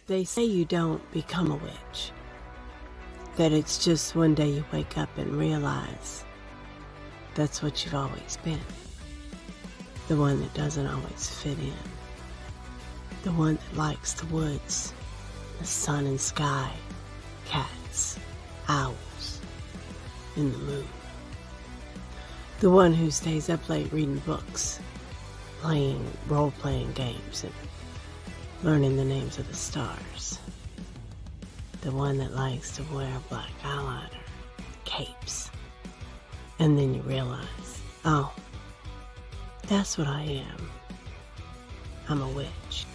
They say you don't become a witch. That it's just one day you wake up and realize that's what you've always been. The one that doesn't always fit in. The one that likes the woods, the sun and sky, cats, owls, and the moon. The one who stays up late reading books, playing role-playing games, and learning the names of the stars. The one that likes to wear black eyeliner, capes. And then you realize, oh, that's what I am. I'm a witch.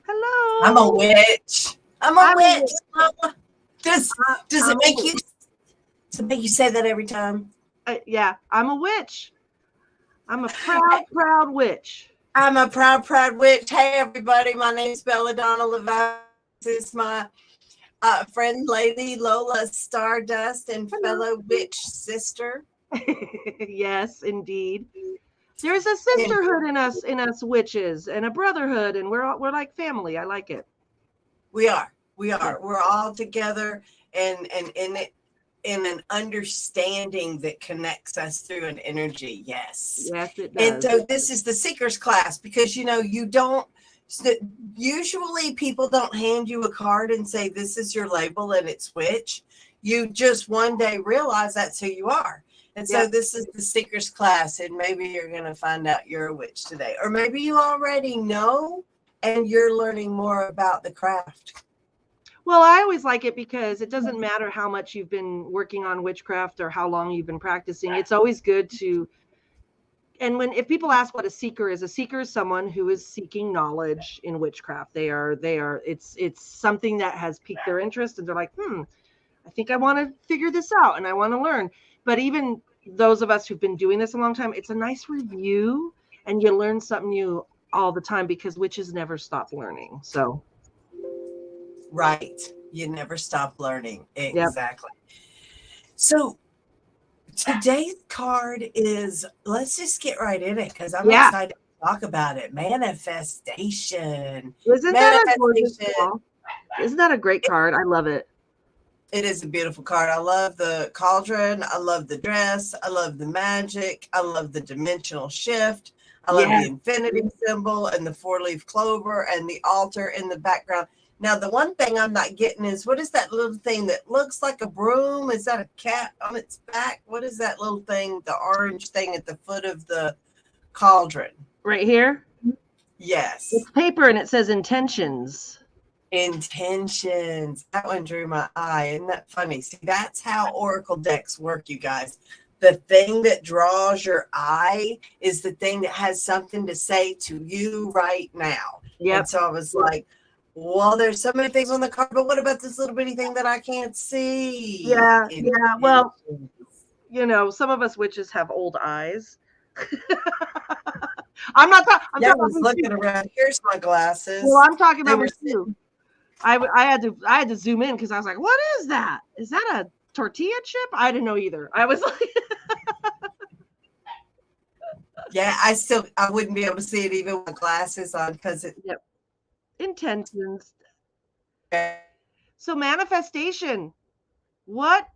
Hello. I'm a witch. I'm a witch. Does it make you say that every time? Yeah, I'm a witch. I'm a proud witch. I'm a proud witch. Hey, everybody. My name's Belladonna, LaVeau. This is my friend, lady Lola, Stardust, and fellow witch sister. Yes, indeed. There's a sisterhood in us witches, and a brotherhood, and we're like family. I like it. We are. We're all together, and in an understanding that connects us through an energy. Yes, it does. And so this is the seeker's class, because you don't usually, people don't hand you a card and say this is your label and it's witch. You just one day realize that's who you are. And so this is the seeker's class, and maybe you're going to find out you're a witch today, or maybe you already know and you're learning more about the craft. Well, I always like it because it doesn't matter how much you've been working on witchcraft or how long you've been practicing. It's always good to, and if people ask what a seeker is someone who is seeking knowledge in witchcraft. It's something that has piqued their interest, and they're like, I think I want to figure this out and I want to learn. But even those of us who've been doing this a long time, it's a nice review, and you learn something new all the time, because witches never stop learning. So. Right. You never stop learning. Exactly. Yep. So today's card is, let's just get right in it, because I'm excited to talk about it. Manifestation. Isn't that a great card? I love it. It is a beautiful card. I love the cauldron. I love the dress. I love the magic. I love the dimensional shift. I love the infinity symbol and the 4-leaf clover and the altar in the background. Now, the one thing I'm not getting is, what is that little thing that looks like a broom? Is that a cat on its back? What is that little thing, the orange thing at the foot of the cauldron? Right here? Yes. It's paper, and it says intentions. Intentions. That one drew my eye. Isn't that funny? See, that's how oracle decks work, you guys. The thing that draws your eye is the thing that has something to say to you right now. Yep. And so I was like, well, there's so many things on the card, but what about this little bitty thing that I can't see? Yeah. Well, some of us witches have old eyes. I'm not talking. I was looking around. Here's my glasses. Well, I'm talking about you. I had to zoom in, because I was like, what is that? Is that a tortilla chip? I didn't know either. I was like, yeah, I wouldn't be able to see it even with glasses on, because it. Yep. Intentions. So manifestation. What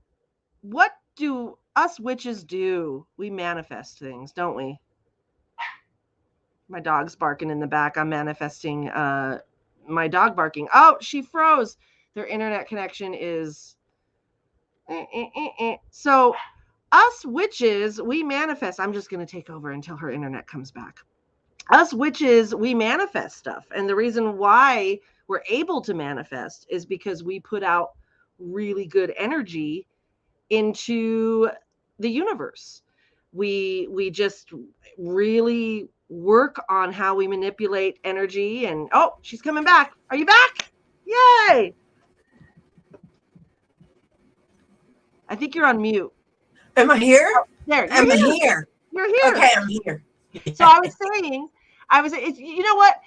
do us witches do? We manifest things, don't we? My dog's barking in the back. I'm manifesting my dog barking. Oh, she froze. Their internet connection is So us witches, we manifest. I'm just going to take over until her internet comes back. Us witches, we manifest stuff. And the reason why we're able to manifest is because we put out really good energy into the universe. We just really work on how we manipulate energy. And oh, she's coming back. Are you back? Yay! I think you're on mute. Am I here? Oh, there. Am I here? You're here. Okay, I'm here. So I was saying, it's, you know what?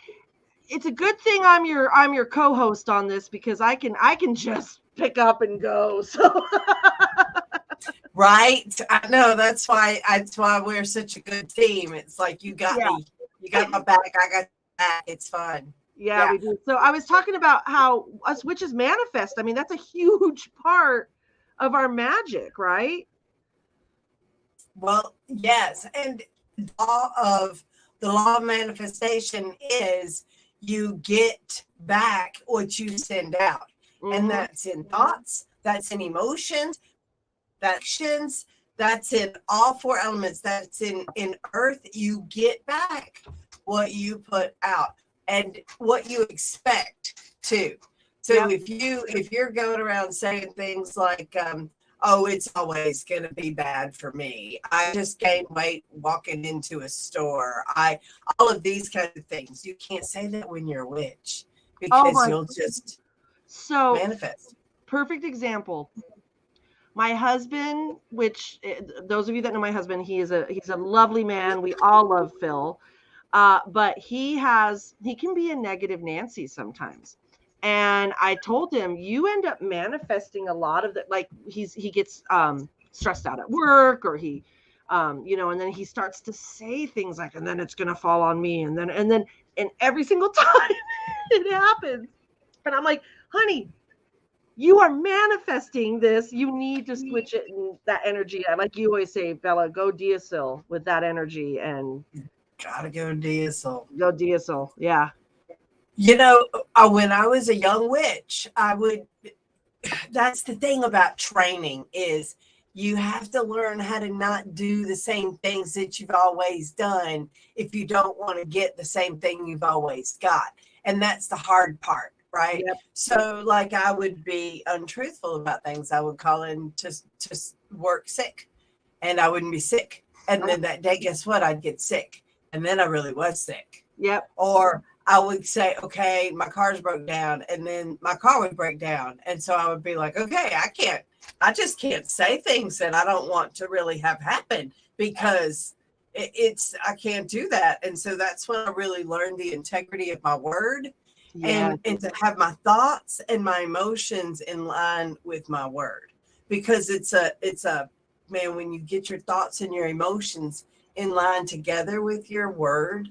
It's a good thing I'm your co-host on this, because I can just pick up and go. So Right. I know. That's why we're such a good team. It's like you got me. You got my back. I got your back. It's fun. Yeah, we do. So I was talking about how us witches manifest. I mean, that's a huge part of our magic, right? Well, yes. And the law of manifestation is you get back what you send out. And that's in thoughts, that's in emotions, that's in all four elements, that's in earth. You get back what you put out and what you expect to. So if you're going around saying things like, oh, it's always going to be bad for me, I just gained weight walking into a store, all of these kinds of things, you can't say that when you're a witch, because you'll just manifest. Perfect example. My husband, which those of you that know my husband, he's a lovely man. We all love Phil. But he can be a negative Nancy sometimes. And I told him, you end up manifesting a lot of that. Like he gets stressed out at work, or he, and then he starts to say things like, and then it's going to fall on me. And every single time it happens. And I'm like, honey, you are manifesting this. You need to switch it in that energy. Like you always say, Bella, go Deasil with that energy, and gotta go Deasil. Go Deasil. Yeah. When I was a young witch, that's the thing about training, is you have to learn how to not do the same things that you've always done if you don't want to get the same thing you've always got. And that's the hard part. Right. Yep. So like I would be untruthful about things. I would call in to work sick, and I wouldn't be sick. And then that day, guess what? I'd get sick. And then I really was sick. Yep. Or I would say, okay, my car's broke down, and then my car would break down. And so I would be like, okay, I just can't say things that I don't want to really have happen, because I can't do that. And so that's when I really learned the integrity of my word. And to have my thoughts and my emotions in line with my word, because it's a man, when you get your thoughts and your emotions in line together with your word,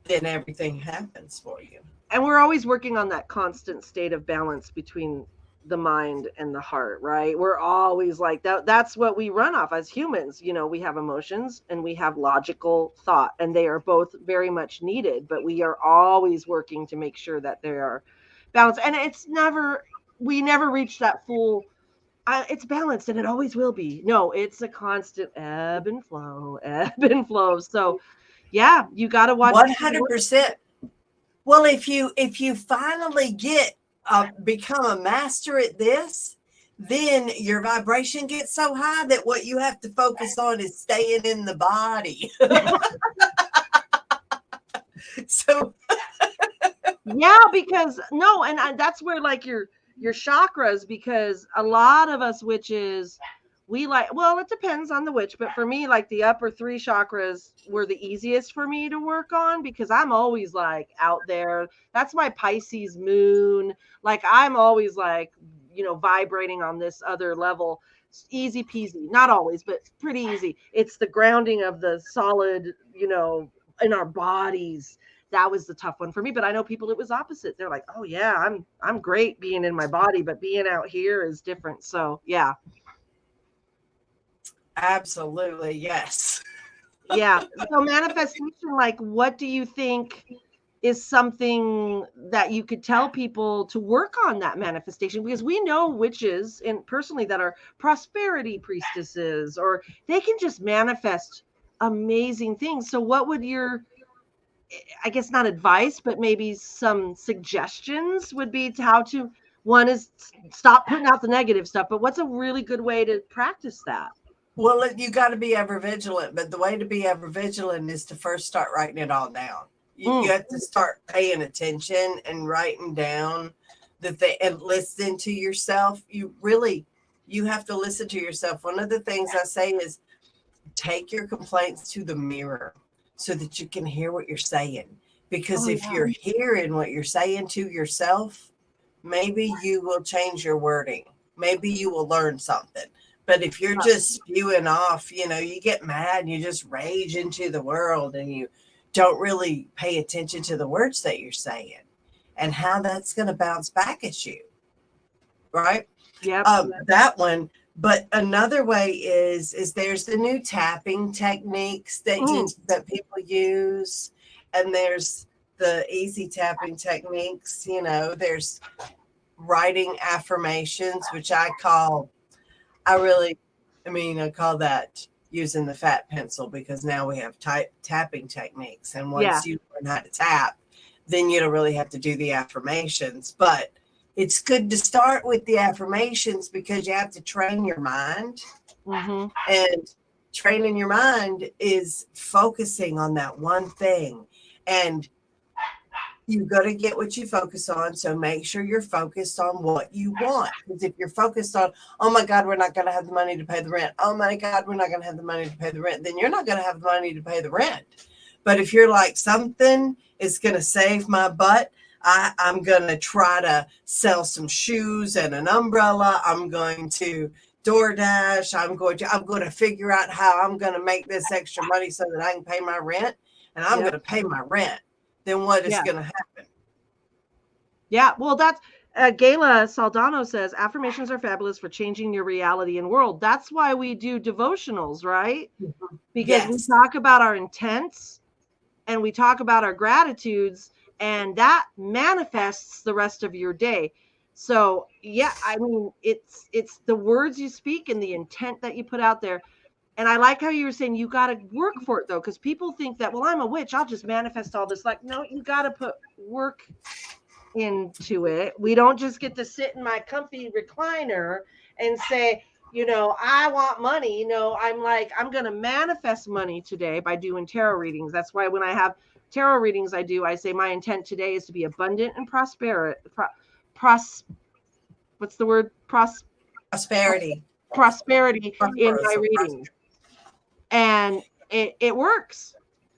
then everything happens for you. And we're always working on that constant state of balance between the mind and the heart, right? We're always like that. That's what we run off as humans. We have emotions and we have logical thought, and they are both very much needed, but we are always working to make sure that they are balanced. And we never reach that full, it's balanced, and it always will be. No, it's a constant ebb and flow. So yeah, you got to watch 100%. Well, if you finally become a master at this, then your vibration gets so high that what you have to focus on is staying in the body. So because that's where like your chakras, because a lot of us witches, it depends on the witch, but for me, like the upper three chakras were the easiest for me to work on, because I'm always like out there. That's my Pisces moon. Like I'm always like, vibrating on this other level. Easy peasy. Not always, but pretty easy. It's the grounding of the solid, in our bodies. That was the tough one for me. But I know people, it was opposite. They're like, oh yeah, I'm great being in my body, but being out here is different. So yeah. Absolutely, yes. Yeah. So manifestation, like, what do you think is something that you could tell people to work on that manifestation? Because we know witches, and personally, that are prosperity priestesses, or they can just manifest amazing things. So what would your, I guess not advice, but maybe some suggestions would be to how to, one is stop putting out the negative stuff, but what's a really good way to practice that? Well, you got to be ever vigilant, but the way to be ever vigilant is to first start writing it all down. You have to start paying attention and writing down and listening to yourself. You have to listen to yourself. One of the things I say is take your complaints to the mirror so that you can hear what you're saying. Because if you're hearing what you're saying to yourself, maybe you will change your wording. Maybe you will learn something. But if you're just spewing off, you get mad and you just rage into the world and you don't really pay attention to the words that you're saying and how that's going to bounce back at you. Right? Yep. That one. But another way is there's the new tapping techniques that people use. And there's the easy tapping techniques. There's writing affirmations, which I call that using the fat pencil, because now we have tapping techniques. And once you learn how to tap, then you don't really have to do the affirmations. But it's good to start with the affirmations because you have to train your mind. Mm-hmm. And training your mind is focusing on that one thing. And you got to get what you focus on. So make sure you're focused on what you want. Because if you're focused on, oh my God, we're not going to have the money to pay the rent. Oh my God, we're not going to have the money to pay the rent. Then you're not going to have the money to pay the rent. But if you're like, something is going to save my butt, I'm going to try to sell some shoes and an umbrella. I'm going to DoorDash. I'm going to figure out how I'm going to make this extra money so that I can pay my rent. And I'm going to pay my rent. Then what is going to happen? Yeah, well, that's Gayla Saldano says affirmations are fabulous for changing your reality and world. That's why we do devotionals, right? Mm-hmm. Because we talk about our intents and we talk about our gratitudes, and that manifests the rest of your day. So yeah, I mean, it's the words you speak and the intent that you put out there. And I like how you were saying you got to work for it, though, because people think that, well, I'm a witch, I'll just manifest all this. Like, no, you got to put work into it. We don't just get to sit in my comfy recliner and say, I want money. I'm like, I'm going to manifest money today by doing tarot readings. That's why when I have tarot readings, I say my intent today is to be abundant and prosperity. What's the word? Prosperity in my readings. And it works.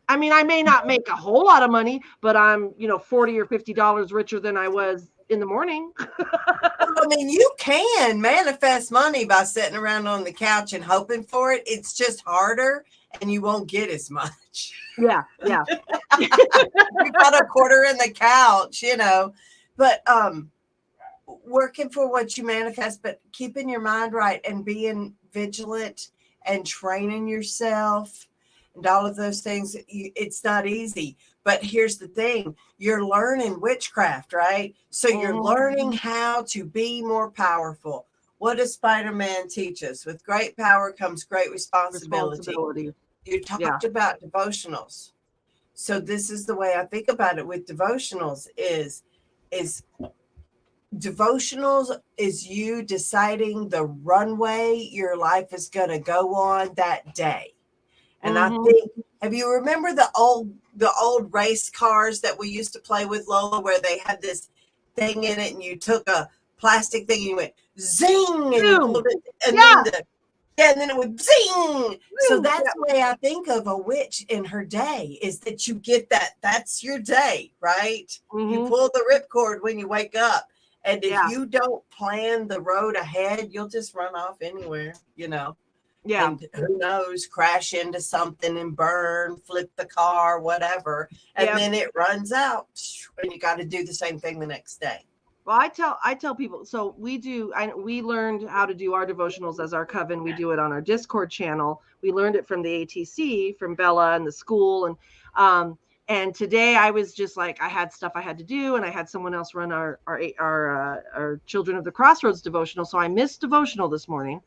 I mean, I may not make a whole lot of money, but I'm, $40 or $50 richer than I was in the morning. I mean, you can manifest money by sitting around on the couch and hoping for it. It's just harder and you won't get as much. Yeah. You got a quarter in the couch, but working for what you manifest, but keeping your mind right and being vigilant and training yourself and all of those things. It's not easy, but here's the thing. You're learning witchcraft, right? So you're learning how to be more powerful. What does Spider-Man teach us? With great power comes great responsibility. You talked about devotionals. So this is the way I think about it with devotionals is devotionals is you deciding the runway your life is going to go on that day. And I think, have you remember the old race cars that we used to play with, Lola, where they had this thing in it and you took a plastic thing and you went zing and you pulled it and then it would zing. So that's the way I think of a witch in her day, is that you get that's your day, right? You pull the ripcord when you wake up. And if you don't plan the road ahead, you'll just run off anywhere, Yeah. And who knows, crash into something and burn, flip the car, whatever. And then it runs out and you got to do the same thing the next day. Well, I tell people, so we learned how to do our devotionals as our coven. We do it on our Discord channel. We learned it from the ATC, from Bella and the school. And today I was just like, I had stuff I had to do, and I had someone else run our Children of the Crossroads devotional. So I missed devotional this morning.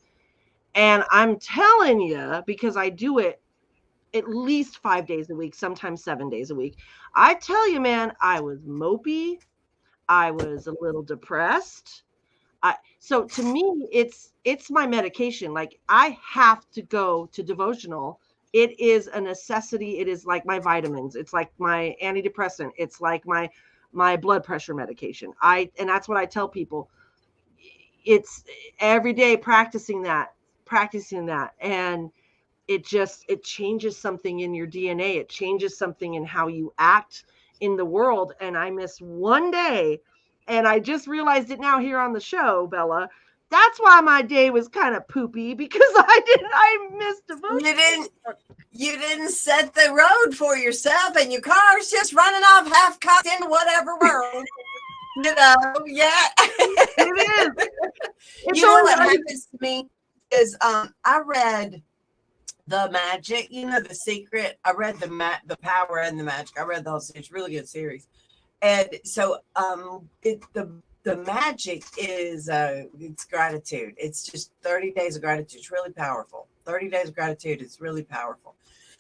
And I'm telling you, because I do it at least 5 days a week, sometimes 7 days a week. I tell you, man, I was mopey. I was a little depressed. So to me, it's my medication. Like, I have to go to devotional. It is a necessity. It is like my vitamins. It's like my antidepressant. It's like my blood pressure medication. And that's what I tell people. It's every day practicing that. And it changes something in your DNA. It changes something in how you act in the world. And I miss one day. And I just realized it now here on the show, Bella, That's why my day was kind of poopy, because I missed devotion. You didn't set the road for yourself, and your car's just running off half cocked into whatever world. Yeah. It is. You know what happens to me is I read The Magic, The Secret. I read The Power and the Magic. I read the whole series. It's a really good series. And so the magic is it's gratitude. It's just 30 days of gratitude. It's really powerful. 30 days of gratitude is really powerful.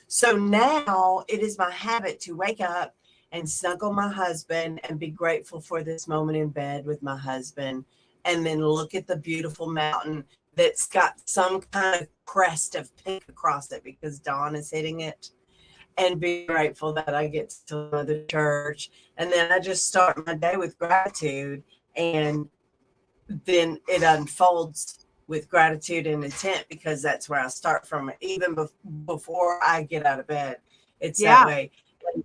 So now it is my habit to wake up and snuggle my husband and be grateful for this moment in bed with my husband, and then look at the beautiful mountain that's got some kind of crest of pink across it because dawn is hitting it, and be grateful that I get to go to church. And then I just start my day with gratitude, and then it unfolds with gratitude and intent, because that's where I start from, even before I get out of bed. It's that way. And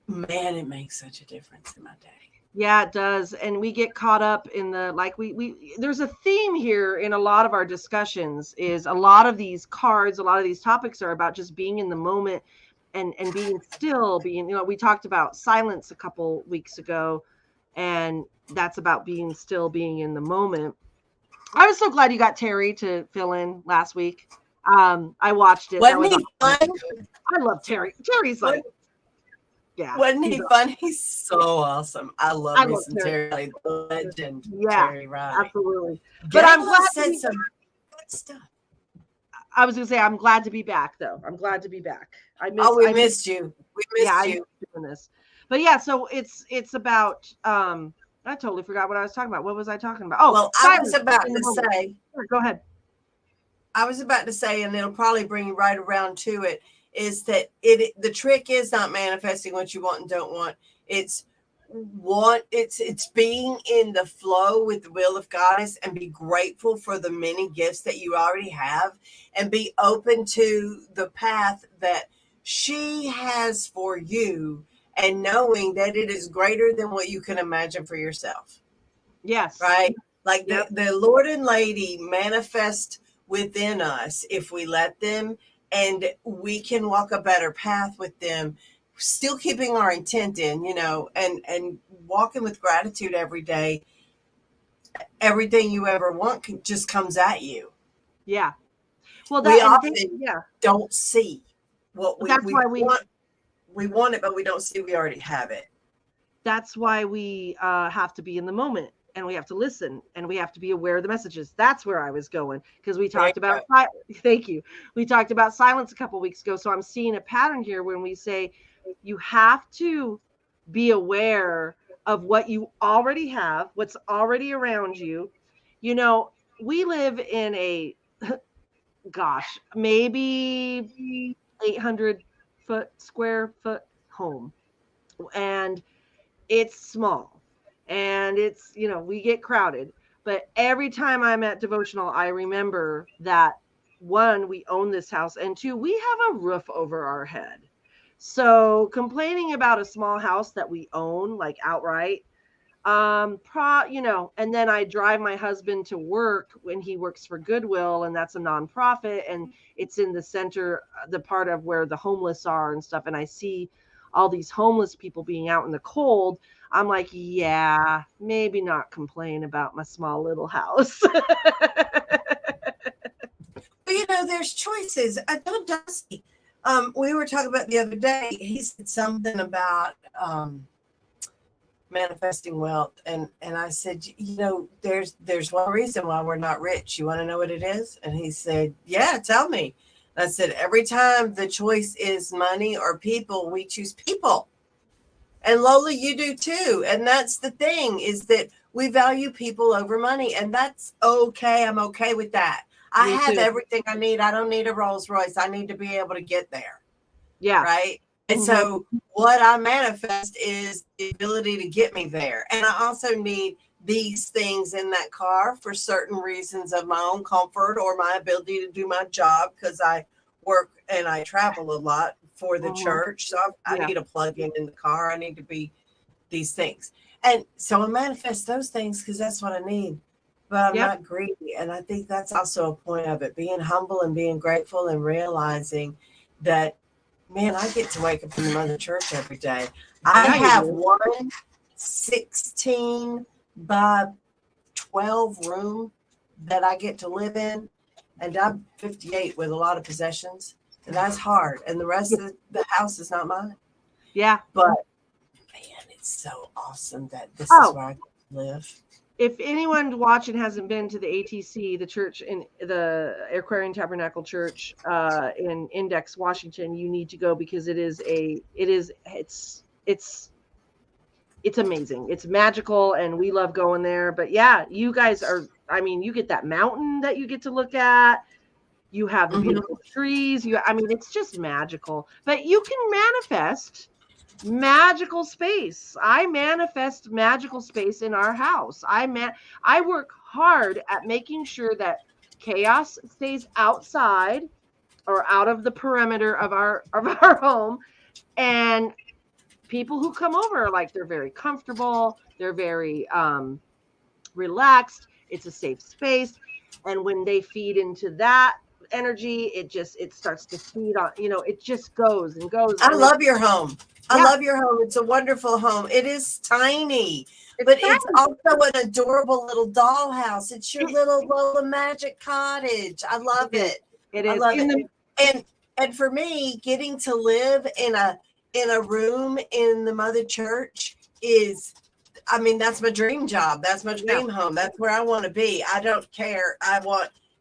man, it makes such a difference in my day. Yeah, it does. And we get caught up in the, like, we there's a theme here in a lot of our discussions, is a lot of these cards, a lot of these topics are about just being in the moment and being still, we talked about silence a couple weeks ago, and that's about being still, being in the moment. I was so glad you got Terry to fill in last week. I watched it. Wasn't he fun? I love Terry. Terry's like, Wasn't he fun? He's so awesome. I love me some Terry, legend. Yeah, Terry Riley. Absolutely. But I'm glad said some good stuff. I was gonna say, I'm glad to be back, though. I'm glad to be back. We missed you. We missed you doing this. But yeah, so it's about I totally forgot what I was talking about. What was I talking about? Oh, well, I was about to say. Go ahead. I was about to say, and it'll probably bring you right around to it, is that the trick is not manifesting what you want and don't want. It's being in the flow with the will of Goddess, and be grateful for the many gifts that you already have, and be open to the path that she has for you, and knowing that it is greater than what you can imagine for yourself. Yes. Right? Like the Lord and Lady manifest within us if we let them, and we can walk a better path with them, still keeping our intent in, and walking with gratitude every day. Everything you ever want just comes at you. Yeah. Well, we often don't see what we want. We want it, but we don't see we already have it. That's why we have to be in the moment, and we have to listen, and we have to be aware of the messages. That's where I was going, because we talked about thank you. We talked about silence a couple weeks ago. So I'm seeing a pattern here when we say you have to be aware of what you already have, what's already around you. We live in a maybe 800 square foot home, and it's small, and it's we get crowded, but every time I'm at devotional, I remember that, one, we own this house, and two, we have a roof over our head. So complaining about a small house that we own, like outright, and then I drive my husband to work when he works for Goodwill, and that's a nonprofit, and it's in the center, the part of where the homeless are and stuff, and I see all these homeless people being out in the cold. I'm like, yeah, maybe not complain about my small little house. There's choices. I told Dusty, we were talking about the other day, he said something about manifesting wealth, and I said, there's one reason why we're not rich. You want to know what it is? And he said, yeah, tell me. And I said, every time the choice is money or people, we choose people. And Lola, you do too. And that's the thing, is that we value people over money, and that's okay. I'm okay with that. I have everything I need. I don't need a Rolls Royce. I need to be able to get there. Yeah. Right. And so what I manifest is the ability to get me there. And I also need these things in that car for certain reasons of my own comfort or my ability to do my job, because I work and I travel a lot for the church. So I need a plug-in in the car. I need to be these things. And so I manifest those things because that's what I need. but I'm not greedy. And I think that's also a point of it, being humble and being grateful and realizing that, man, I get to wake up in the Mother Church every day. I have one 16 by 12 room that I get to live in, and I'm 58 with a lot of possessions, and that's hard. And the rest of the house is not mine. Yeah. But man, it's so awesome that this is where I get to live. If anyone watching hasn't been to the ATC, the church in the Aquarian Tabernacle Church in Index, Washington, you need to go, because it's amazing. It's magical, and we love going there. But yeah, you guys are, I mean, you get that mountain that you get to look at. You have the beautiful trees. It's just magical. But you can manifest magical space. I manifest magical space in our house. I work hard at making sure that chaos stays outside or out of the perimeter of our home, and people who come over, like, they're very comfortable, they're very relaxed, it's a safe space, and when they feed into that energy, it starts to feed on, it just goes and goes. I love your home. I love your home. It's a wonderful home. It is tiny, but it's also an adorable little dollhouse. It's your little Lola magic cottage. I love it. It is. I love it. And for me, getting to live in a room in the Mother Church is, that's my dream job. That's my dream home. That's where I want to be. I don't care.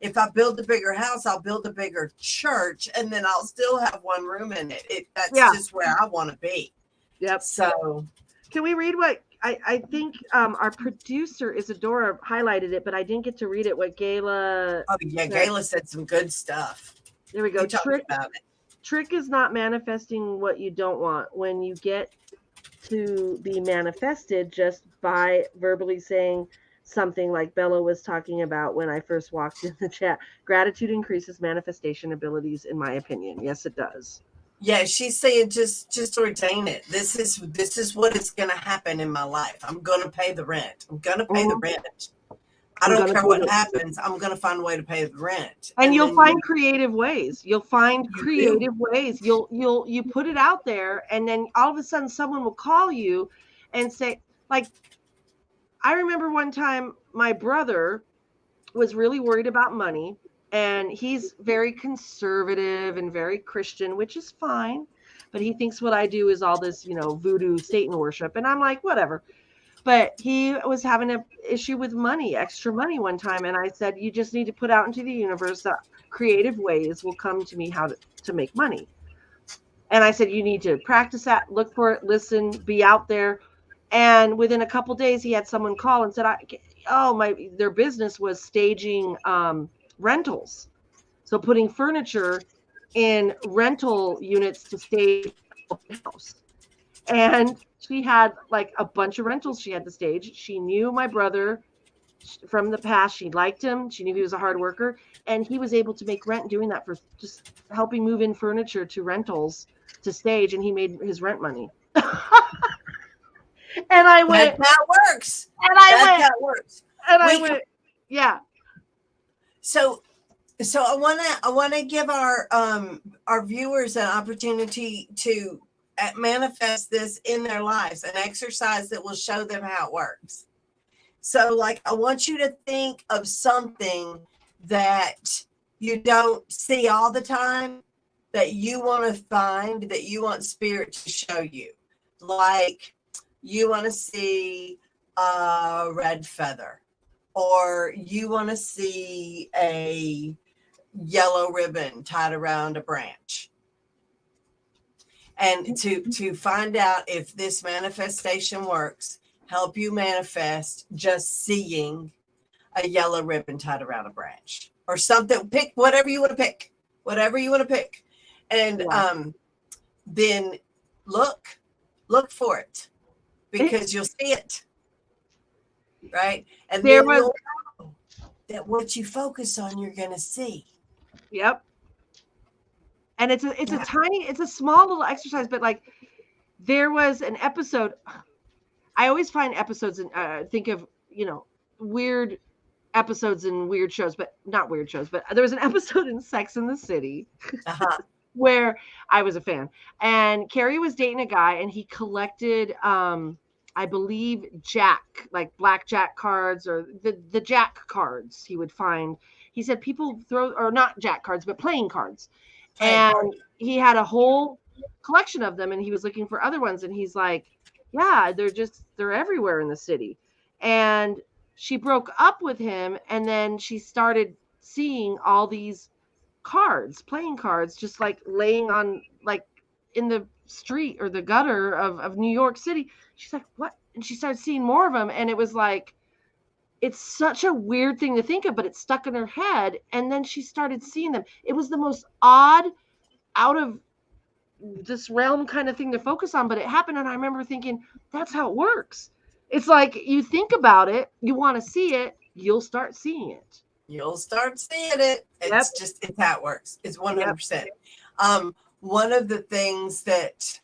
If I build a bigger house, I'll build a bigger church, and then I'll still have one room in it. That's just where I want to be. Yep. So, can we read what I think our producer Isadora highlighted it, but I didn't get to read it. What Gayla? Oh yeah, Gayla said some good stuff. There we go. Trick is not manifesting what you don't want. When you get to be manifested just by verbally saying something like Bella was talking about when I first walked in the chat. Gratitude increases manifestation abilities, in my opinion. Yes, it does. Yeah, she's saying just ordain it. This is what is going to happen in my life. I'm going to pay the rent. I'm going to pay the rent. I don't care what happens. I'm going to find a way to pay the rent. And you'll find creative ways. You'll find creative ways. You put it out there, and then all of a sudden someone will call you and say, like, I remember one time my brother was really worried about money, and he's very conservative and very Christian, which is fine. But he thinks what I do is all this, voodoo Satan worship. And I'm like, whatever. But he was having an issue with money, extra money one time. And I said, you just need to put out into the universe that creative ways will come to me how to make money. And I said, you need to practice that, look for it, listen, be out there. And within a couple of days, he had someone call and said, their business was staging rentals. So putting furniture in rental units to stage a house. And she had like a bunch of rentals she had to stage. She knew my brother from the past. She liked him. She knew he was a hard worker. And he was able to make rent doing that for just helping move in furniture to rentals to stage. And he made his rent money. And I went, that works. And I went, yeah. So I want to give our viewers an opportunity to manifest this in their lives, an exercise that will show them how it works. So, like, I want you to think of something that you don't see all the time that you want to find, that you want Spirit to show you. Like, you want to see a red feather, or you want to see a yellow ribbon tied around a branch. And to find out if this manifestation works, help you manifest just seeing a yellow ribbon tied around a branch or something. Pick whatever you want to pick, And then look for it, because you'll see it. Right. And then you'll know that what you focus on, you're going to see. Yep. And it's a small little exercise, but like there was an episode. I always find episodes and think of, weird episodes in weird shows, but not weird shows, but there was an episode in Sex and the City where I was a fan, and Carrie was dating a guy, and he collected, I believe, like blackjack cards, or the jack cards he would find. He said people throw, or not jack cards, but playing cards. And he had a whole collection of them, and he was looking for other ones. And he's like, yeah, they're everywhere in the city. And she broke up with him, and then she started seeing all these playing cards, just like laying on, like in the street or the gutter of New York City. She's like, what? And she started seeing more of them. And it was like, it's such a weird thing to think of, but it stuck in her head. And then she started seeing them. It was the most odd, out of this realm kind of thing to focus on, but it happened. And I remember thinking, that's how it works. It's like, you think about it, you want to see it, you'll start seeing it. You'll start seeing it. It's how it works. It's 100%. One of the things that,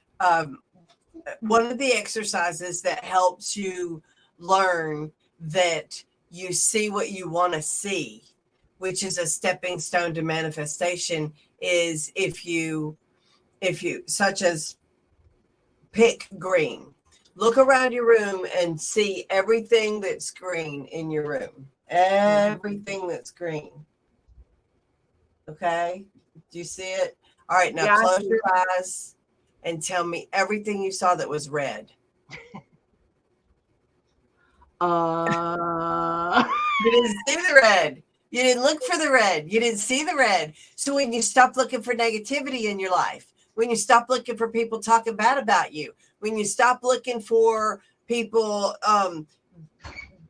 one of the exercises that helps you learn that you see what you want to see, which is a stepping stone to manifestation, is if you such as pick green, look around your room and see everything that's green in your room, everything that's green. Okay. Do you see it? All right. Now close your eyes and tell me everything you saw that was red. You didn't see the red. You didn't look for the red. You didn't see the red. So when you stop looking for negativity in your life, when you stop looking for people talking bad about you, when you stop looking for people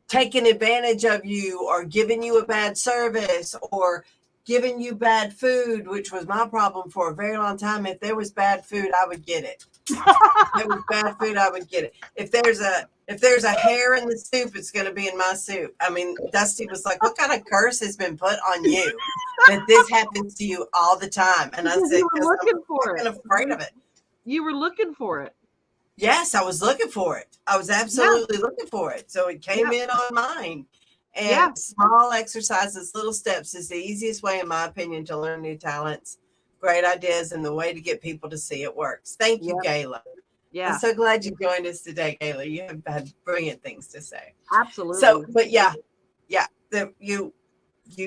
taking advantage of you, or giving you a bad service, or giving you bad food, which was my problem for a very long time. If there was bad food, I would get it. If there was bad food, I would get it. If there's a hair in the soup, it's going to be in my soup. I mean, Dusty was like, what kind of curse has been put on you that this happens to you all the time? And I said, I'm afraid of it. You were looking for it. Yes, I was looking for it. I was absolutely looking for it. So it came in on mine. And small exercises, little steps is the easiest way, in my opinion, to learn new talents, great ideas, and the way to get people to see it works. Thank you, Gayla. Yeah. I'm so glad you joined us today, Gayla. You have had brilliant things to say. Absolutely. So, but you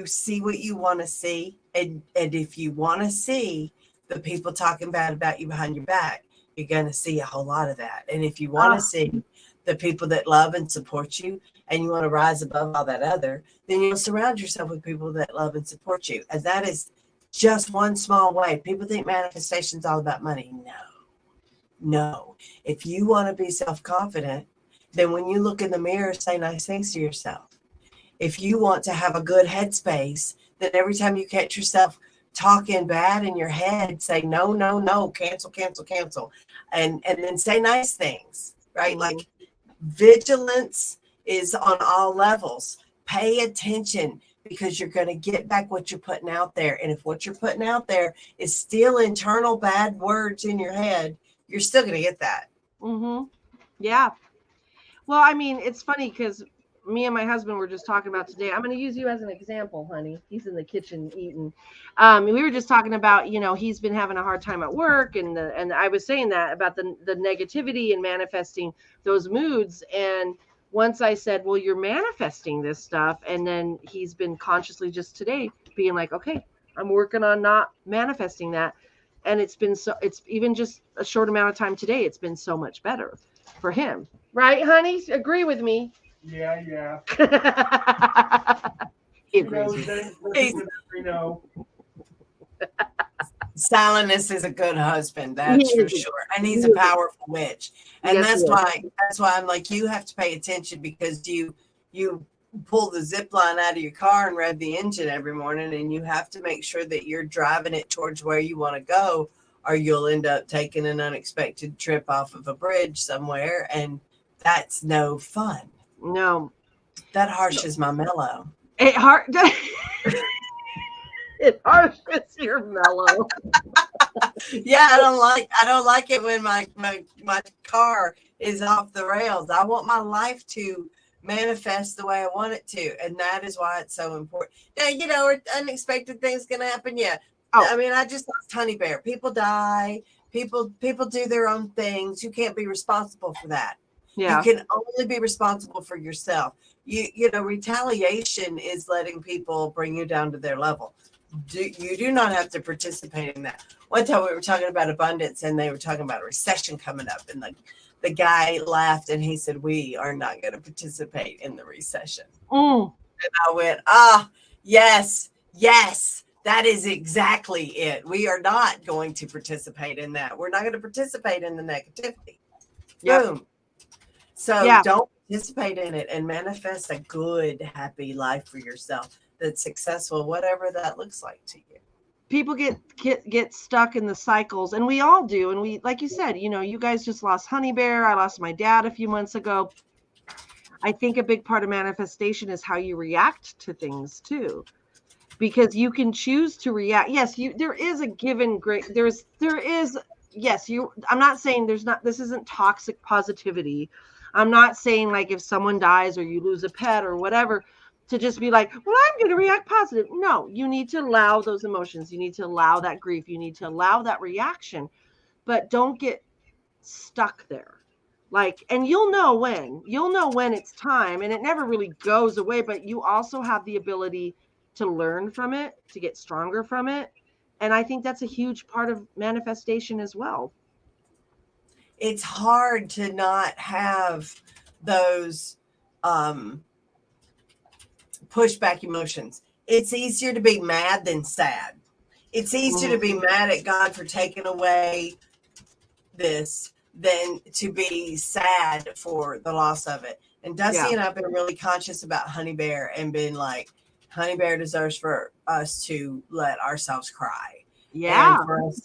see what you want to see. And if you want to see the people talking bad about you behind your back, you're going to see a whole lot of that. And if you want to see the people that love and support you, and you want to rise above all that other, then you'll surround yourself with people that love and support you. And that is just one small way. People think manifestation is all about money. No. If you want to be self-confident, then when you look in the mirror, say nice things to yourself. If you want to have a good headspace, then every time you catch yourself talking bad in your head, say no, cancel. And then say nice things, right? Like vigilance is on all levels. Pay attention, because you're going to get back what you're putting out there. And if what you're putting out there is still internal bad words in your head, you're still going to get that. Mm-hmm. Yeah. Well, I mean, it's funny because me and my husband were just talking about today. I'm going to use you as an example, honey. He's in the kitchen eating. We were just talking about, he's been having a hard time at work, and I was saying that about the negativity and manifesting those moods. And once I said, well, you're manifesting this stuff. And then he's been consciously just today being like, okay, I'm working on not manifesting that. And it's even just a short amount of time today, it's been so much better for him. Right, honey? Agree with me. Yeah. Silentness is a good husband, that's for sure. And he's a powerful witch. And that's why I'm like, you have to pay attention, because you pull the zip line out of your car and rev the engine every morning, and you have to make sure that you're driving it towards where you want to go, or you'll end up taking an unexpected trip off of a bridge somewhere, and that's no fun. No. That harshes my mellow. It harshes your mellow. Yeah, I don't like it when my car is off the rails. I want my life to manifest the way I want it to. And that is why it's so important. Now, you know, are unexpected things going to happen? Yeah. Oh. I mean, I just lost Honey Bear. People die. People do their own things. You can't be responsible for that. Yeah. You can only be responsible for yourself. You know, retaliation is letting people bring you down to their level. You do not have to participate in that. One time we were talking about abundance, and they were talking about a recession coming up, and the guy laughed and he said, "We are not going to participate in the recession." And I went, yes, that is exactly it. We are not going to participate in that. We're not going to participate in the negativity. Yep. Boom. So don't participate in it, and manifest a good, happy life for yourself that's successful, whatever that looks like to you. People get stuck in the cycles, and we all do. And we, like you said, you know, you guys just lost Honey Bear. I lost my dad a few months ago. I think a big part of manifestation is how you react to things too, because you can choose to react. Yes, there is a given great, yes, I'm not saying this isn't toxic positivity. I'm not saying like if someone dies or you lose a pet or whatever, to just be like, well, I'm going to react positive. No, you need to allow those emotions. You need to allow that grief. You need to allow that reaction, but don't get stuck there. Like, and you'll know when it's time, and it never really goes away, but you also have the ability to learn from it, to get stronger from it. And I think that's a huge part of manifestation as well. It's hard to not have those pushback emotions. It's easier to be mad than sad. It's easier to be mad at God for taking away this than to be sad for the loss of it. And Dusty and I've been really conscious about Honey Bear and been like, Honey Bear deserves for us to let ourselves cry. Yeah. And for us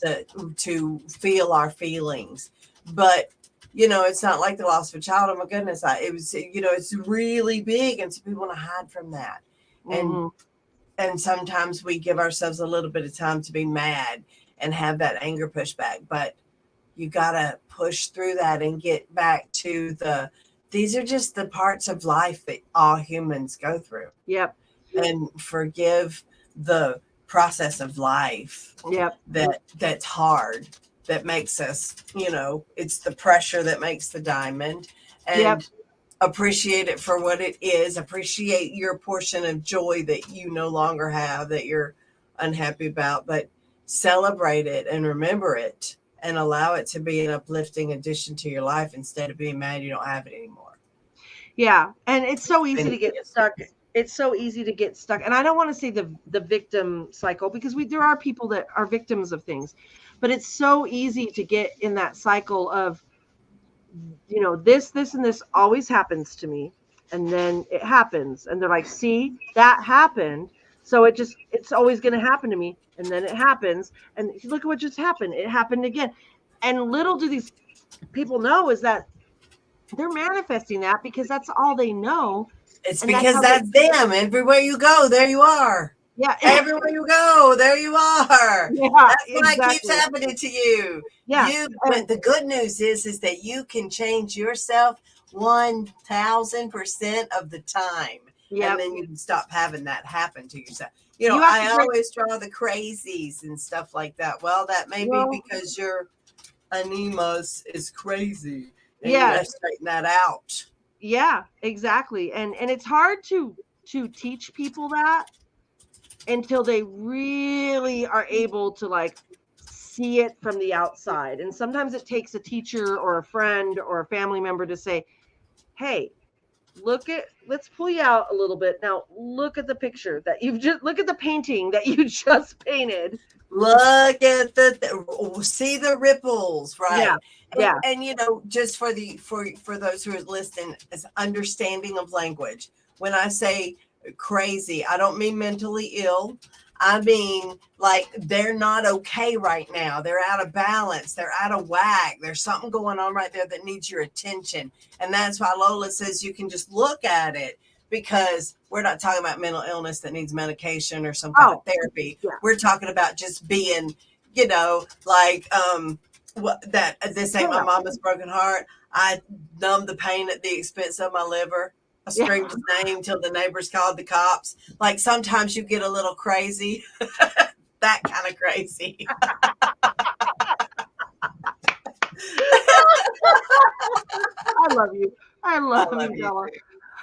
to feel our feelings. But, you know, it's not like the loss of a child. Oh my goodness. It was, you know, it's really big. And so people want to hide from that. And sometimes we give ourselves a little bit of time to be mad and have that anger pushback. But you got to push through that and get back to these are just the parts of life that all humans go through. Yep. And forgive the process of life. Yep. That's hard. That makes us, you know, it's the pressure that makes the diamond. And appreciate it for what it is. Appreciate your portion of joy that you no longer have, that you're unhappy about, but celebrate it and remember it and allow it to be an uplifting addition to your life instead of being mad you don't have it anymore. Yeah. And it's so easy to get stuck. It's so easy to get stuck. And I don't want to say the victim cycle, because there are people that are victims of things, but it's so easy to get in that cycle of, you know, this and this always happens to me. And then it happens. And they're like, see, that happened. So it's always going to happen to me. And then it happens. And look at what just happened. It happened again. And little do these people know is that they're manifesting that because that's all they know. It's because that's them. Everywhere you go, there you are. Yeah. Everywhere you go, there you are. Yeah, that's why it keeps happening to you. Yeah. But the good news is that you can change yourself 1,000% of the time. Yep. And then you can stop having that happen to yourself. You know, I always draw the crazies and stuff like that. Well, that may be because your animus is crazy. And you gotta straighten that out. Yeah, exactly. And it's hard to teach people that until they really are able to like see it from the outside. And sometimes it takes a teacher or a friend or a family member to say, hey, let's pull you out a little bit. Now look at the picture that look at the painting that you just painted. Look at see the ripples, right? Yeah. And you know, just for those who are listening, is understanding of language. When I say crazy, I don't mean mentally ill. I mean, like, they're not okay right now. They're out of balance. They're out of whack. There's something going on right there that needs your attention. And that's why Lola says you can just look at it, because we're not talking about mental illness that needs medication or some kind of therapy. Yeah. We're talking about just being, you know, like, this ain't my mama's broken heart. I numb the pain at the expense of my liver. screamed his name till the neighbors called the cops. Like sometimes you get a little crazy, that kind of crazy. I love you. I love you,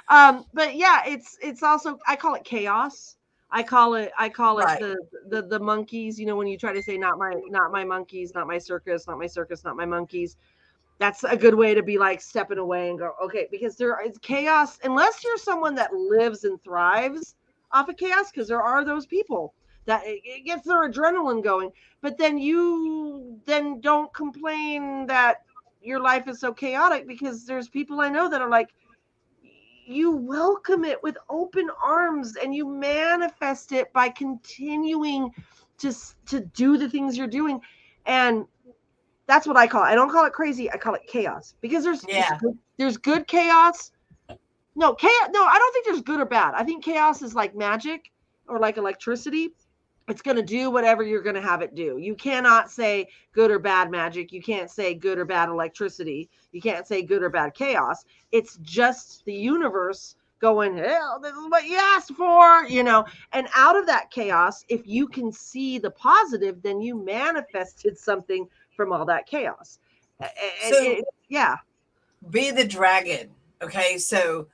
Bella. But yeah, it's also, I call it chaos. I call it Right. the monkeys. You know, when you try to say not my monkeys, not my circus, not my circus, not my monkeys. That's a good way to be like stepping away and go, okay, because there is chaos. Unless you're someone that lives and thrives off of chaos, because there are those people that it gets their adrenaline going. But then you then don't complain that your life is so chaotic, because there's people I know that are like, you welcome it with open arms and you manifest it by continuing to do the things you're doing. And that's what I call it. I don't call it crazy. I call it chaos, because there's good chaos. No, chaos. No, I don't think there's good or bad. I think chaos is like magic or like electricity. It's going to do whatever you're going to have it do. You cannot say good or bad magic. You can't say good or bad electricity. You can't say good or bad chaos. It's just the universe going, hell, this is what you asked for, you know. And out of that chaos, if you can see the positive, then you manifested something from all that chaos. Yeah. Be the dragon. Okay, so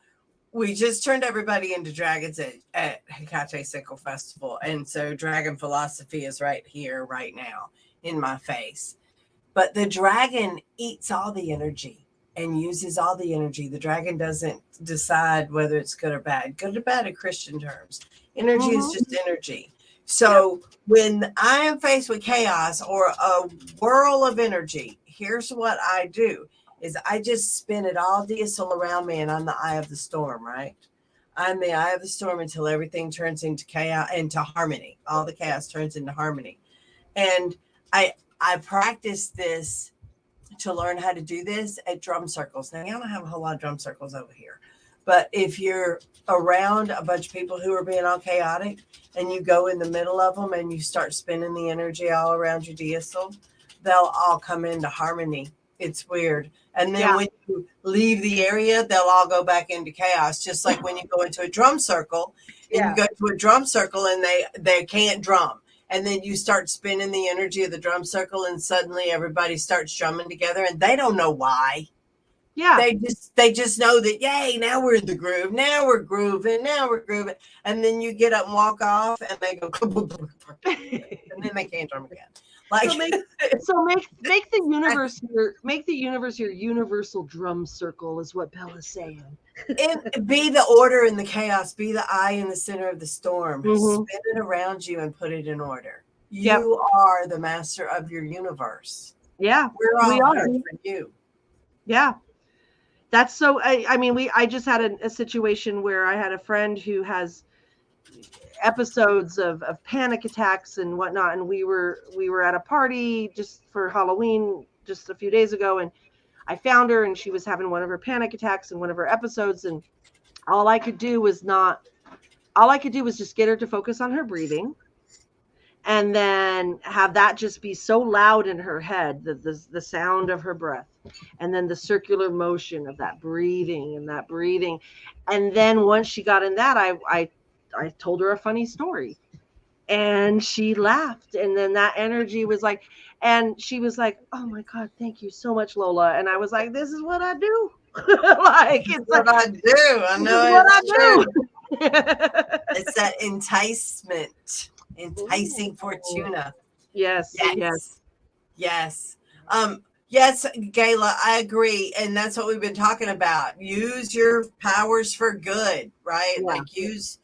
we just turned everybody into dragons at Hecate Sickle Festival. And so dragon philosophy is right here, right now, in my face. But the dragon eats all the energy and uses all the energy. The dragon doesn't decide whether it's good or bad. Good or bad in Christian terms. Energy is just energy. So when I am faced with chaos or a whirl of energy, here's what I do. Is I just spin it all diesel around me, and I'm the eye of the storm, right? I'm the eye of the storm until everything turns into chaos, into harmony. All the chaos turns into harmony. And I practice this to learn how to do this at drum circles. Now, I don't have a whole lot of drum circles over here, but if you're around a bunch of people who are being all chaotic and you go in the middle of them and you start spinning the energy all around your diesel, they'll all come into harmony. It's weird. And then when you leave the area, they'll all go back into chaos. Just like when you go into a drum circle and you go to a drum circle and they can't drum. And then you start spinning the energy of the drum circle and suddenly everybody starts drumming together and they don't know why. Yeah. They just know that, yay, now we're in the groove. Now we're grooving. Now we're grooving. And then you get up and walk off and they go, and then they can't drum again. Like, so make the universe your universal drum circle is what Bella's saying. And be the order in the chaos, be the eye in the center of the storm. Spin it around you and put it in order. You are the master of your universe. Yeah. We are for you. Yeah. That's so I just had a situation where I had a friend who has episodes of panic attacks and whatnot, and we were at a party just for Halloween just a few days ago, and I found her and she was having one of her panic attacks in one of her episodes, and all I could do was just get her to focus on her breathing and then have that just be so loud in her head, the sound of her breath, and then the circular motion of that breathing. And then once she got in that, I told her a funny story and she laughed. And then that energy was like, and she was like, oh my God, thank you so much, Lola. And I was like, this is what I do. Like, it's what I do. I know what I do. It's that enticement, enticing Fortuna. Yes. Yes, Gayla, I agree. And that's what we've been talking about. Use your powers for good, right? Yeah. Like use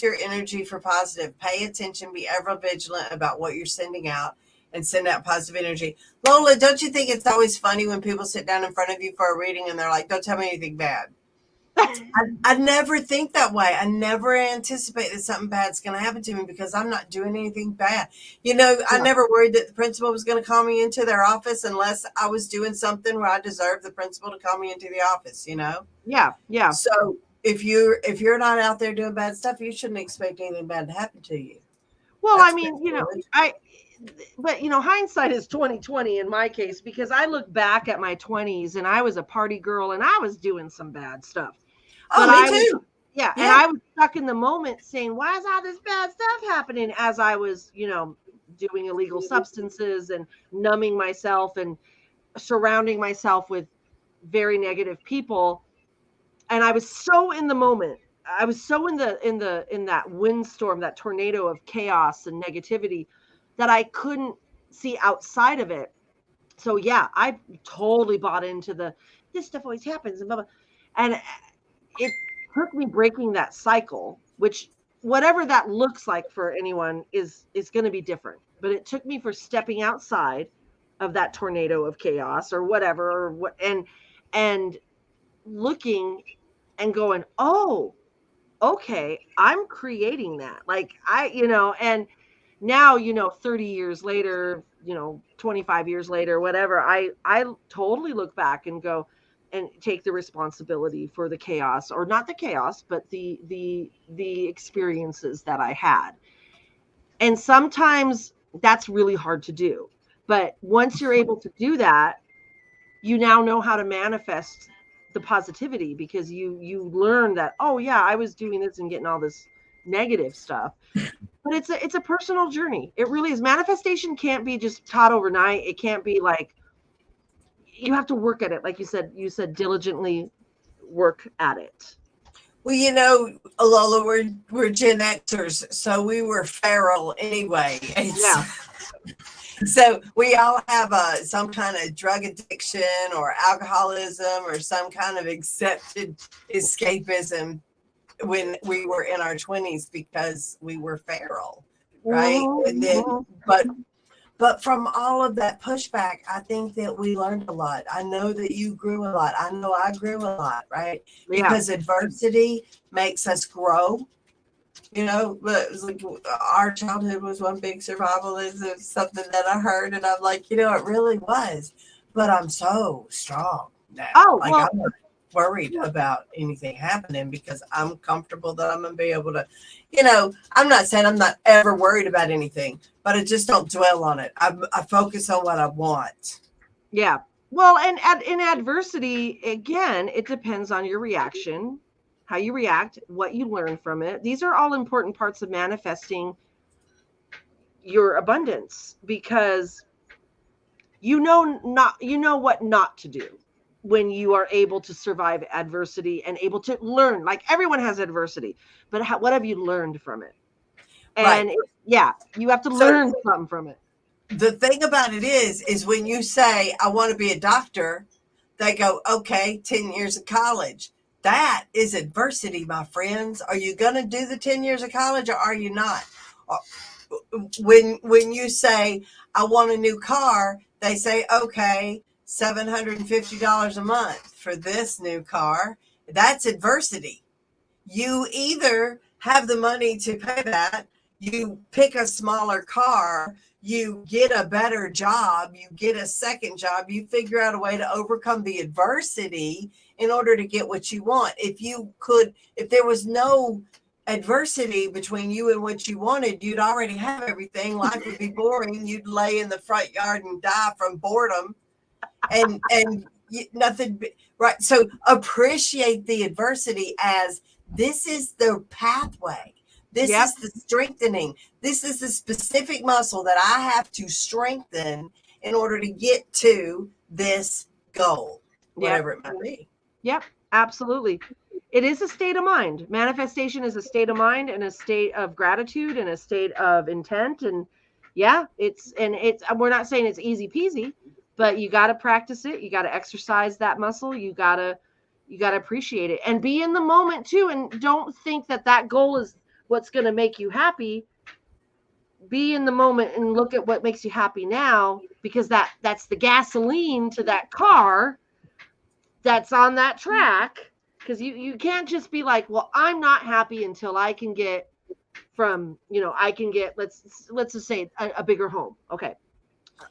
your energy for positive. Pay attention, be ever vigilant about what you're sending out and send out positive energy. Lola, don't you think it's always funny when people sit down in front of you for a reading and they're like, don't tell me anything bad? I never think that way. I never anticipate that something bad's going to happen to me because I'm not doing anything bad. You know, I never worried that the principal was going to call me into their office unless I was doing something where I deserved the principal to call me into the office, you know? Yeah. So if you're not out there doing bad stuff, you shouldn't expect anything bad to happen to you. Well, that's but hindsight is 20/20 in my case, because I look back at my 20s and I was a party girl and I was doing some bad stuff. Oh, me too. Yeah. And I was stuck in the moment saying, why is all this bad stuff happening, as I was, doing illegal substances and numbing myself and surrounding myself with very negative people. And I was so in the moment. I was so in that windstorm, that tornado of chaos and negativity, that I couldn't see outside of it. So yeah, I totally bought into this stuff always happens and blah, blah. And it took me breaking that cycle, which whatever that looks like for anyone is going to be different. But it took me for stepping outside of that tornado of chaos or whatever, and looking and going, oh, okay, I'm creating that. Like and now, 30 years later, 25 years later, whatever, I totally look back and go and take the responsibility for the chaos, or not the chaos, but the experiences that I had. And sometimes that's really hard to do. But once you're able to do that, you now know how to manifest the positivity, because you learn that, oh yeah, I was doing this and getting all this negative stuff. But it's a personal journey. It really is. Manifestation can't be just taught overnight. It can't be like, you have to work at it. Like you said diligently work at it. Well, Lola, we're Gen Xers, so we were feral anyway. Yeah. So we all have some kind of drug addiction or alcoholism or some kind of accepted escapism when we were in our 20s, because we were feral, right? Mm-hmm. And then, but from all of that pushback, I think that we learned a lot. I know that you grew a lot. I know I grew a lot, right? Yeah. Because adversity makes us grow. It was like our childhood was one big survival. Is something that I heard, and I'm like, it really was. But I'm so strong now. I'm not worried about anything happening, because I'm comfortable that I'm gonna be able to, I'm not saying I'm not ever worried about anything, but I just don't dwell on it. I focus on what I want. Yeah. Well, and in adversity, again, it depends on your reaction, how you react, what you learn from it. These are all important parts of manifesting your abundance, because you know what not to do when you are able to survive adversity and able to learn. Like, everyone has adversity, but what have you learned from it? And right. You have to learn something from it. The thing about it is when you say, I want to be a doctor, they go, okay, 10 years of college. That is adversity, my friends. Are you going to do the 10 years of college, or are you not? When you say, I want a new car, they say, okay, $750 a month for this new car. That's adversity. You either have the money to pay that, you pick a smaller car, you get a better job, you get a second job, you figure out a way to overcome the adversity in order to get what you want. If there was no adversity between you and what you wanted, you'd already have everything. Life would be boring. You'd lay in the front yard and die from boredom and nothing. Right. So appreciate the adversity as this is the pathway. This is the strengthening. This is the specific muscle that I have to strengthen in order to get to this goal, whatever it might be. Yep, absolutely. It is a state of mind. Manifestation is a state of mind and a state of gratitude and a state of intent. And we're not saying it's easy peasy, but you got to practice it. You got to exercise that muscle. You got to appreciate it and be in the moment too. And don't think that goal is what's going to make you happy. Be in the moment and look at what makes you happy now, because that's the gasoline to that car that's on that track. Because you can't just be like, well, I'm not happy until I can get let's just say a bigger home. Okay.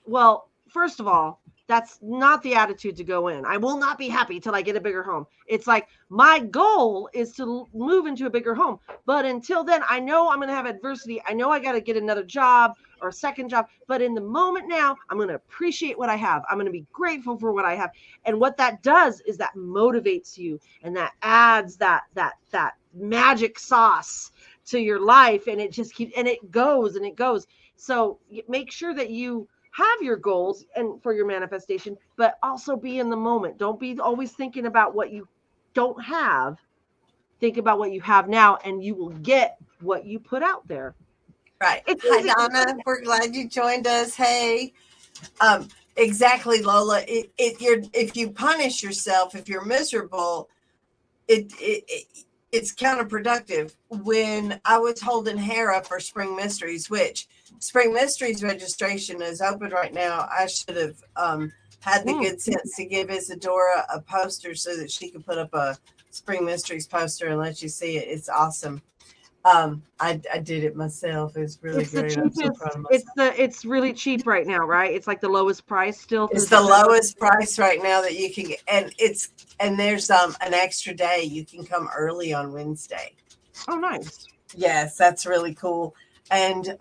Well, first of all, that's not the attitude to go in. I will not be happy till I get a bigger home. It's like, my goal is to move into a bigger home. But until then, I know I'm going to have adversity. I know I got to get another job, or a second job, but in the moment now, I'm going to appreciate what I have. I'm going to be grateful for what I have. And what that does is that motivates you, and that adds that magic sauce to your life, and it just keeps, and it goes and it goes. So make sure that you have your goals and for your manifestation, but also be in the moment. Don't be always thinking about what you don't have. Think about what you have now, and you will get what you put out there. Right. It's Hi, easy. Donna. We're glad you joined us. Hey. Exactly, Lola. If you punish yourself, if you're miserable, it's counterproductive. When I was holding Hera for Spring Mysteries, which Spring Mysteries registration is open right now, I should have had the good sense to give Isadora a poster so that she could put up a Spring Mysteries poster and let you see it. It's awesome. I did it myself. It's really great. I'm so proud of myself. It's really cheap right now, right? It's like the lowest price still. It's the lowest price right now that you can get, and there's an extra day. You can come early on Wednesday. Oh, nice. Yes, that's really cool. And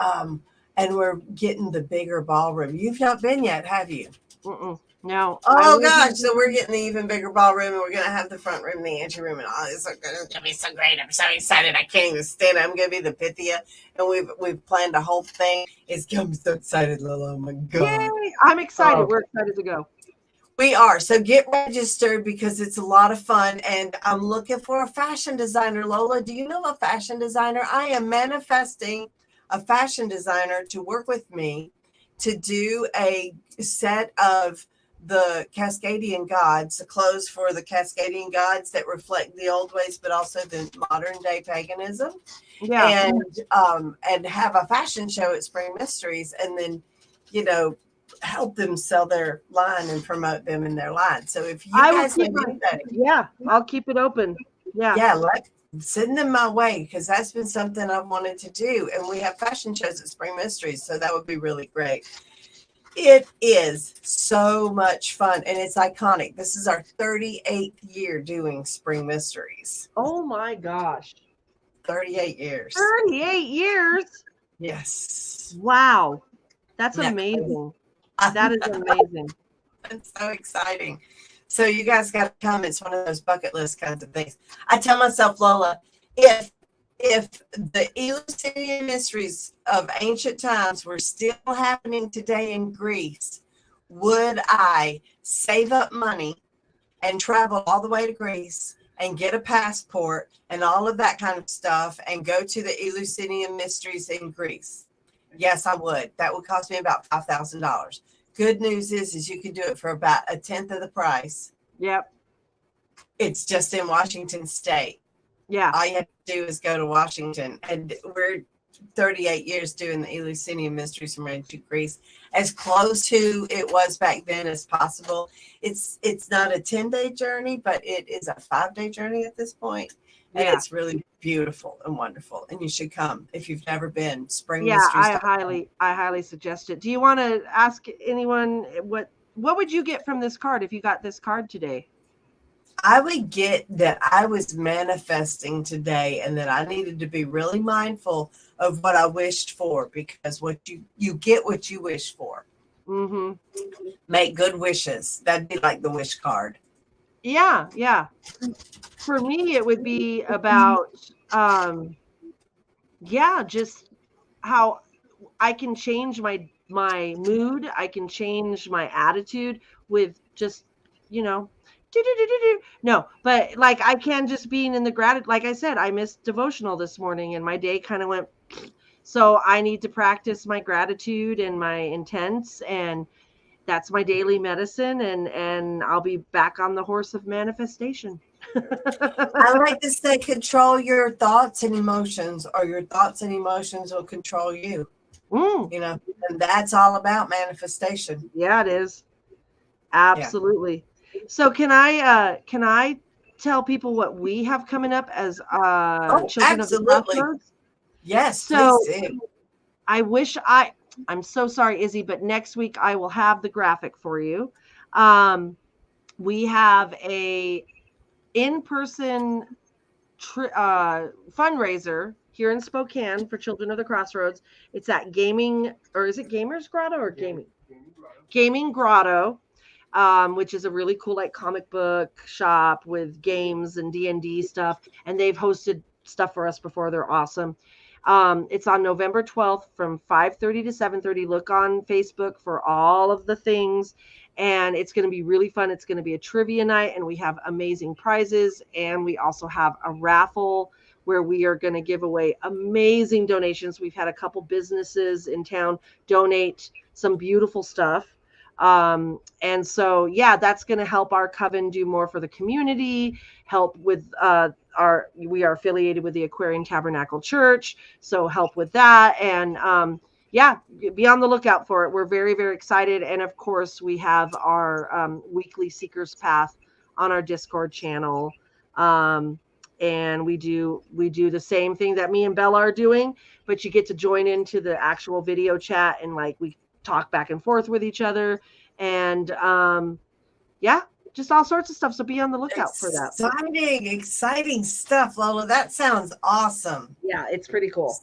we're getting the bigger ballroom. You've not been yet, have you? No. Oh gosh, so we're getting the even bigger ballroom, and we're gonna have the front room, the ante room, and all. It's gonna be so great. I'm so excited. I can't even stand it. I'm gonna be the Pythia, and we've planned a whole thing. It's gonna be so excited, Lola. Oh my god! Yay! I'm excited. We're excited to go. We are. So get registered because it's a lot of fun. And I'm looking for a fashion designer. Lola, do you know a fashion designer? I am manifesting a fashion designer to work with me to do a set of the Cascadian gods, the clothes for the Cascadian gods that reflect the old ways, but also the modern day paganism. Yeah. And have a fashion show at Spring Mysteries, and then, help them sell their line and promote them in their line. So if you guys need that, I'll keep it open. Yeah, send them my way, because that's been something I've wanted to do. And we have fashion shows at Spring Mysteries, so that would be really great. It is so much fun, and it's iconic. This is our 38th year doing Spring Mysteries. Oh my gosh. 38 years. 38 years? Yes. Wow. That's amazing. That is amazing. It's so exciting. So you guys got to come. It's one of those bucket list kinds of things. I tell myself, Lola, if the Eleusinian mysteries of ancient times were still happening today in Greece, would I save up money and travel all the way to Greece and get a passport and all of that kind of stuff and go to the Eleusinian mysteries in Greece? Yes, I would. That would cost me about $5,000. Good news is you can do it for about a tenth of the price. Yep. It's just in Washington State. Yeah. All you have to do is go to Washington, and we're 38 years doing the Eleusinian mysteries from ancient Greece, as close to it was back then as possible. It's not a 10-day journey, but it is a 5-day journey at this point. And it's really beautiful and wonderful. And you should come if you've never been. Spring Mysteries. I highly suggest it. Do you want to ask anyone what would you get from this card if you got this card today? I would get that I was manifesting today, and that I needed to be really mindful of what I wished for, because what you get what you wish for. Mm-hmm. Make good wishes. That'd be like the wish card. Yeah. For me, it would be about, just how I can change my mood. I can change my attitude with just, no, but like I can just being in the gratitude. Like I said, I missed devotional this morning and my day kind of went. So I need to practice my gratitude and my intents, and that's my daily medicine. And I'll be back on the horse of manifestation. I like to say, control your thoughts and emotions, or your thoughts and emotions will control you. And that's all about manifestation. Yeah, it is. Absolutely. Yeah. So can I tell people what we have coming up as Children absolutely. of the Crossroads? Yes. So please do. I wish I'm so sorry, Izzy, but next week I will have the graphic for you. We have a in-person fundraiser here in Spokane for Children of the Crossroads. It's at Gaming, or is it Gamers Grotto or Gaming? Gaming Grotto, which is a really cool like comic book shop with games and D&D stuff. And they've hosted stuff for us before. They're awesome. It's on November 12th from 5:30 to 7:30. Look on Facebook for all of the things. And it's going to be really fun. It's going to be a trivia night, and we have amazing prizes. And we also have a raffle where we are going to give away amazing donations. We've had a couple businesses in town donate some beautiful stuff. And so, yeah, that's going to help our coven do more for the community, help with we are affiliated with the Aquarian Tabernacle Church. So help with that. And, yeah, be on the lookout for it. We're very, very excited. And of course, we have our weekly Seeker's Path on our Discord channel. And we do the same thing that me and Bella are doing, but you get to join into the actual video chat, and like we talk back and forth with each other. And yeah, just all sorts of stuff. So be on the lookout for that. Exciting stuff, Lola. That sounds awesome. Yeah, it's pretty cool.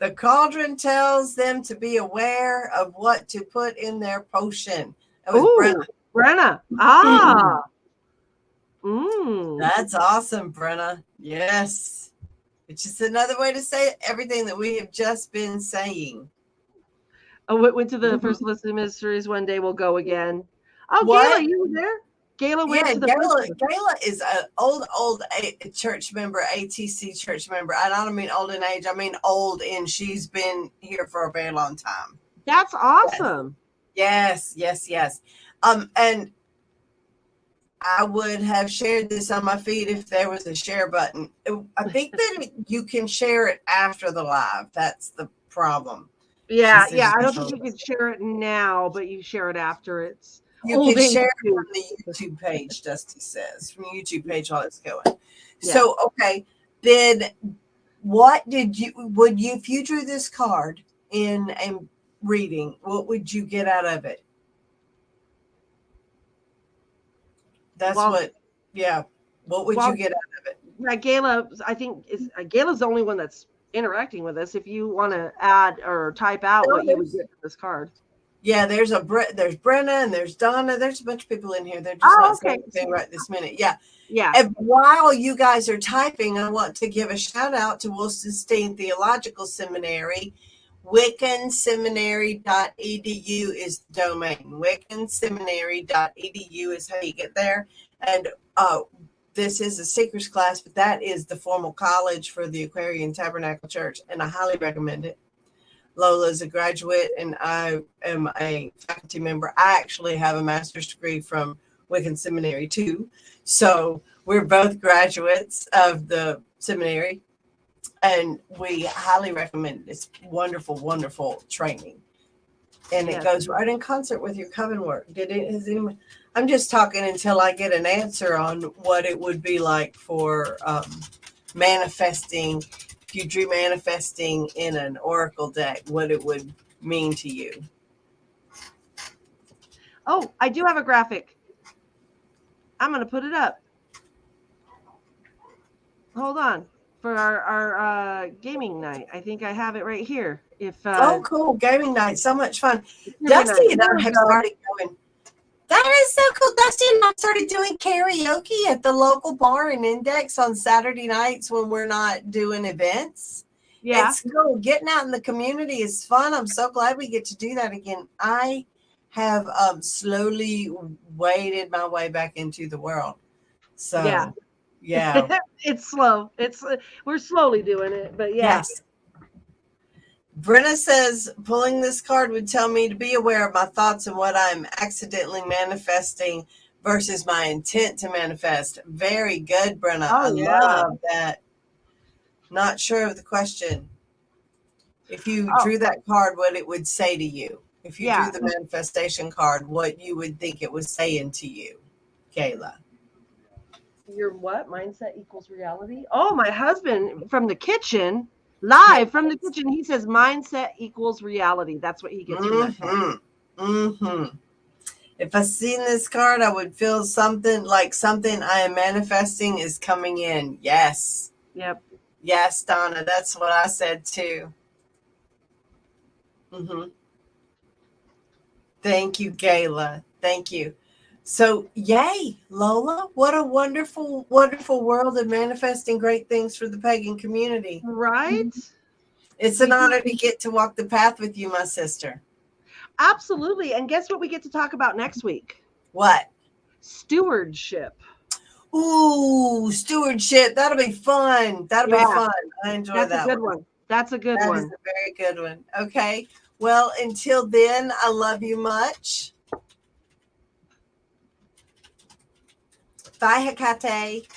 The cauldron tells them to be aware of what to put in their potion. That was Brenna. Ah. That's awesome, Brenna. Yes. It's just another way to say everything that we have just been saying. Oh, went to the First Listen Mysteries one day. We'll go again. Oh, What? Gayla, you were there? Gayla went to the Gayla is an old church member, ATC church member. I don't mean old in age. I mean old in she's been here for a very long time. That's awesome. Yes. And I would have shared this on my feed if there was a share button. I think that you can share it after the live. That's the problem. Yeah. I don't think you can share it now, but you share it after it's. You can share it from the YouTube page, Dusty says, from the YouTube page while it's going. Yeah. So, okay, then if you drew this card in a reading, what would you get out of it? What would you get out of it? Yeah, Gayla, I think Gayla's the only one that's interacting with us. If you want to add or type out what you would get for this card. Yeah, there's Brenna and there's Donna. There's a bunch of people in here. They're just not saying anything right this minute. Yeah. And while you guys are typing, I want to give a shout out to Wilson Theological Seminary. WiccanSeminary.edu is the domain. WiccanSeminary.edu is how you get there. And this is a Seekers class, but that is the formal college for the Aquarian Tabernacle Church, and I highly recommend it. Lola is a graduate, and I am a faculty member. I actually have a master's degree from Wiccan Seminary too. So we're both graduates of the seminary, and we highly recommend it. It's wonderful, wonderful training. And it goes right in concert with your coven work. I'm just talking until I get an answer on what it would be like for manifesting. If you drew manifesting in an oracle deck, what it would mean to you. Oh, I do have a graphic. I'm going to put it up. Hold on. For our gaming night. I think I have it right here. Cool. Gaming night. So much fun. Dusty and I have started going. That is so cool. Dusty and I started doing karaoke at the local bar and Index on Saturday nights when we're not doing events. Yeah. It's cool. Getting out in the community is fun. I'm so glad we get to do that again. I have slowly waded my way back into the world. So yeah. It's slow. We're slowly doing it, but yes. Brenna says, pulling this card would tell me to be aware of my thoughts and what I'm accidentally manifesting versus my intent to manifest. Very good, Brenna. I love that. Not sure of the question. If you drew that card, what it would say to you. If you drew the manifestation card, what you would think it was saying to you, Kayla. Your what? Mindset equals reality? Oh, my husband from the kitchen. Live from the kitchen, he says mindset equals reality. That's what he gets from that. If I seen this card, I would feel something like something I am manifesting is coming in. Yes. Yep. Yes, Donna, that's what I said too. Thank you, Gayla. Thank you. So, yay, Lola. What a wonderful, wonderful world of manifesting great things for the pagan community. Right? It's an honor to get to walk the path with you, my sister. Absolutely. And guess what we get to talk about next week? What? Stewardship. Ooh, stewardship. That'll be fun. That'll be fun. I enjoy that. That's a good one. That's a good one. That is a very good one. Okay. Well, until then, I love you much. Bye, Hecate.